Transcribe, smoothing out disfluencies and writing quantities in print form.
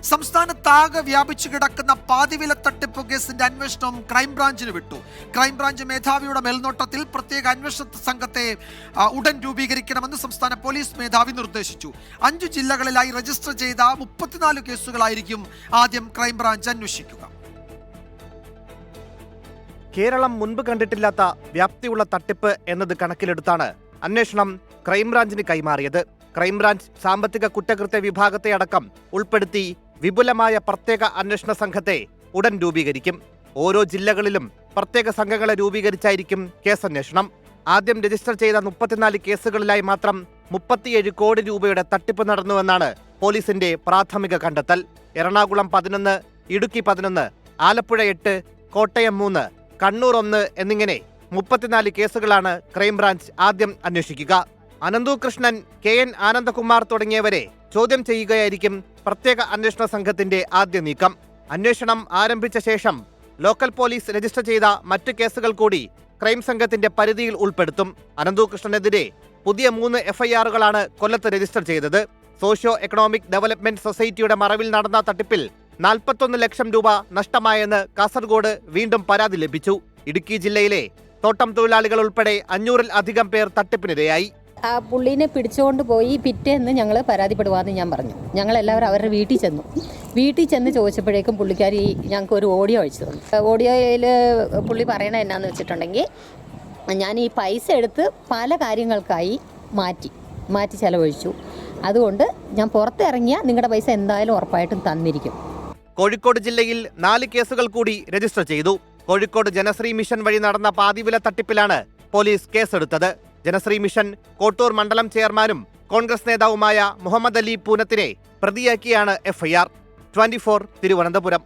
സംസ്ഥാനത്താകെ വ്യാപിച്ചു കിടക്കുന്ന പാതിവില തട്ടിപ്പ് കേസിന്റെ അന്വേഷണം ക്രൈംബ്രാഞ്ചിന് വിട്ടു. ക്രൈംബ്രാഞ്ച് മേധാവിയുടെ മേൽനോട്ടത്തിൽ പ്രത്യേക അന്വേഷണ സംഘത്തെ ഉടൻ രൂപീകരിക്കണമെന്ന് സംസ്ഥാന പോലീസ് മേധാവി നിർദ്ദേശിച്ചു. 5 ജില്ലകളിലായി രജിസ്റ്റർ ചെയ്ത 34 കേസുകളായിരിക്കും ആദ്യം ക്രൈംബ്രാഞ്ച് അന്വേഷിക്കുക. കേരളം മുൻപ് കണ്ടിട്ടില്ലാത്ത വ്യാപ്തിയുള്ള തട്ടിപ്പ് എന്നത് കണക്കിലെടുത്താണ് അന്വേഷണം ക്രൈംബ്രാഞ്ചിന് കൈമാറിയത്. ക്രൈംബ്രാഞ്ച് സാമ്പത്തിക കുറ്റകൃത്യ വിഭാഗത്തെ അടക്കം ഉൾപ്പെടുത്തി വിപുലമായ പ്രത്യേക അന്വേഷണ സംഘത്തെ ഉടൻ രൂപീകരിക്കും. ഓരോ ജില്ലകളിലും പ്രത്യേക സംഘങ്ങളെ രൂപീകരിച്ചായിരിക്കും കേസന്വേഷണം. ആദ്യം രജിസ്റ്റർ ചെയ്ത 34 കേസുകളിലായി മാത്രം 37 കോടി രൂപയുടെ തട്ടിപ്പ് നടന്നുവെന്നാണ് പോലീസിന്റെ പ്രാഥമിക കണ്ടെത്തൽ. എറണാകുളം 11, ഇടുക്കി 11, ആലപ്പുഴ 8, കോട്ടയം 3, കണ്ണൂർ 1 എന്നിങ്ങനെ 34 കേസുകളാണ് ക്രൈംബ്രാഞ്ച് ആദ്യം അന്വേഷിക്കുക. അനന്തു കൃഷ്ണൻ, KN ആനന്ദകുമാർ തുടങ്ങിയവരെ ചോദ്യം ചെയ്യുകയായിരിക്കും പ്രത്യേക അന്വേഷണ സംഘത്തിന്റെ ആദ്യ നീക്കം. അന്വേഷണം ആരംഭിച്ച ശേഷം ലോക്കൽ പോലീസ് രജിസ്റ്റർ ചെയ്ത മറ്റ് കേസുകൾ കൂടി ക്രൈം സംഘത്തിന്റെ പരിധിയിൽ ഉൾപ്പെടുത്തും. അനന്തു കൃഷ്ണനെതിരെ പുതിയ 3 FIRകളാണ് കൊല്ലത്ത് രജിസ്റ്റർ ചെയ്തത്. സോഷ്യോ എക്കണോമിക് ഡെവലപ്മെന്റ് സൊസൈറ്റിയുടെ മറവിൽ നടന്ന തട്ടിപ്പിൽ 41 ലക്ഷം രൂപ നഷ്ടമായെന്ന് കാസർഗോഡ് വീണ്ടും പരാതി ലഭിച്ചു. ഇടുക്കി ജില്ലയിലെ തോട്ടം തൊഴിലാളികൾ ഉൾപ്പെടെ 500-ൽ അധികം പേർ തട്ടിപ്പിനിരയായി. ആ പുള്ളീനെ പിടിച്ചുകൊണ്ട് പോയി പിറ്റേന്ന് ഞങ്ങൾ പരാതിപ്പെടുവാന്ന് ഞാൻ പറഞ്ഞു. ഞങ്ങളെല്ലാവരും അവരുടെ വീട്ടിൽ ചെന്ന് ചോദിച്ചപ്പോഴേക്കും പുള്ളിക്കാരി ഞങ്ങൾക്ക് ഒരു ഓഡിയോ അയച്ചു തന്നു. ഓഡിയോയിൽ പുള്ളി പറയണത് എന്നാന്ന് വെച്ചിട്ടുണ്ടെങ്കിൽ, ഞാൻ ഈ പൈസ എടുത്ത് പല കാര്യങ്ങൾക്കായി മാറ്റി ചെലവഴിച്ചു, അതുകൊണ്ട് ഞാൻ പുറത്തിറങ്ങിയാൽ നിങ്ങളുടെ പൈസ എന്തായാലും ഉറപ്പായിട്ടും തന്നിരിക്കും. കോഴിക്കോട് ജില്ലയിൽ 4 കേസുകൾ കൂടി രജിസ്റ്റർ ചെയ്തു. കോഴിക്കോട് ജനശ്രീ മിഷൻ വഴി നടന്ന പാതിവില തട്ടിപ്പിലാണ് പോലീസ് കേസെടുത്തത്. ജനശ്രീ മിഷൻ കോട്ടൂർ മണ്ഡലം ചെയർമാനും കോൺഗ്രസ് നേതാവുമായ മുഹമ്മദ് അലി പൂനത്തിനെ പ്രതിയാക്കിയാണ് FIR. 24 തിരുവനന്തപുരം.